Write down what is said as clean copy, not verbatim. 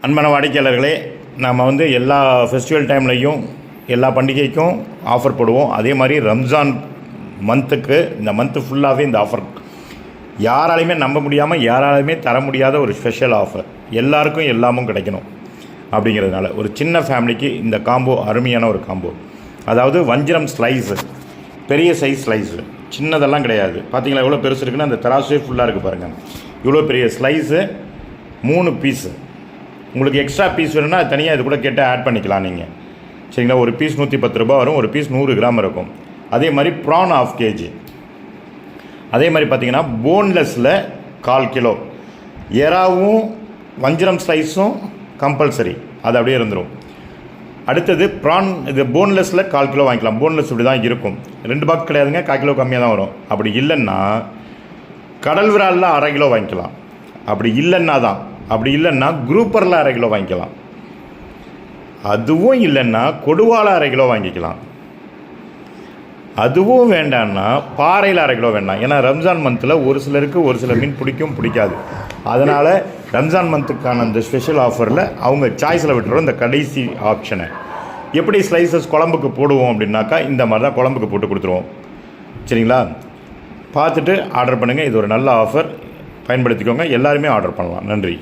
அன்பான வாடிக்கையாளர்களே, நம்ம எல்லா ஃபெஸ்டிவல் டைம்லையும் எல்லா பண்டிகைக்கும் ஆஃபர் போடுவோம். அதே மாதிரி ரம்ஜான் மந்த்துக்கு இந்த மந்த்து ஃபுல்லாகவே இந்த ஆஃபர் யாராலையுமே நம்ப முடியாமல் யாராலையுமே தர முடியாத ஒரு ஸ்பெஷல் ஆஃபர். எல்லாருக்கும் எல்லாமும் கிடைக்கணும் அப்படிங்கிறதுனால ஒரு சின்ன ஃபேமிலிக்கு இந்த காம்போ அருமையான ஒரு காம்போ. அதாவது வஞ்சிரம் ஸ்லைஸு, பெரிய சைஸ் ஸ்லைஸு, சின்னதெல்லாம் கிடையாது. பார்த்தீங்களா எவ்வளோ பெருசு இருக்குன்னு? அந்த தராசே ஃபுல்லாக இருக்குது பாருங்கள். இவ்வளோ பெரிய ஸ்லைஸு, 3 பீஸு. உங்களுக்கு எக்ஸ்ட்ரா பீஸ் வேணும்னா அது தனியாக இது கூட கேட்டு ஆட் பண்ணிக்கலாம் நீங்கள். சரிங்களா? ஒரு பீஸ் 110 ரூபா வரும், ஒரு பீஸ் 100 கிராம் இருக்கும். அதே மாதிரி ப்ரான் 1/2 kg. அதே மாதிரி பார்த்திங்கன்னா போன்லெஸ்ஸில் 1/4 கிலோ. எறாவும் வஞ்சிரம் ஸ்லைஸும் கம்பல்சரி, அது அப்படியே இருந்துடும். அடுத்தது ப்ரான், இது போன்லெஸ்ஸில் 1/4 கிலோ வாங்கிக்கலாம். போன்லெஸ் இப்படி தான் இருக்கும். 2 பாக்ஸ் கிடையாதுங்க, 1/4 கிலோ கம்மியாக தான் வரும். அப்படி இல்லைன்னா கடல் விராலில் 1/2 கிலோ வாங்கிக்கலாம். அப்படி இல்லைன்னா குரூப்பரில் 1/2 கிலோ வாங்கிக்கலாம். அதுவும் இல்லைன்னா கொடுவால 1/2 கிலோ வாங்கிக்கலாம். அதுவும் வேண்டான்னா பாறையில் 1/2 கிலோ வேண்டாம். ஏன்னா ரம்ஜான் மந்தில் ஒரு சிலருக்கு ஒரு சில மீன் பிடிக்காது. அதனால் ரம்ஜான் மந்த்துக்கான அந்த ஸ்பெஷல் ஆஃபரில் அவங்க சாய்ஸில் விட்டுறோம் இந்த கடைசி ஆப்ஷனை. எப்படி ஸ்லைசஸ் குழம்புக்கு போடுவோம் அப்படின்னாக்கா இந்த மாதிரி தான் குழம்புக்கு போட்டு கொடுத்துருவோம். சரிங்களா? பார்த்துட்டு ஆர்டர் பண்ணுங்கள். இது ஒரு நல்ல ஆஃபர், பயன்படுத்திக்கோங்க. எல்லாருமே ஆர்டர் பண்ணலாம். நன்றி.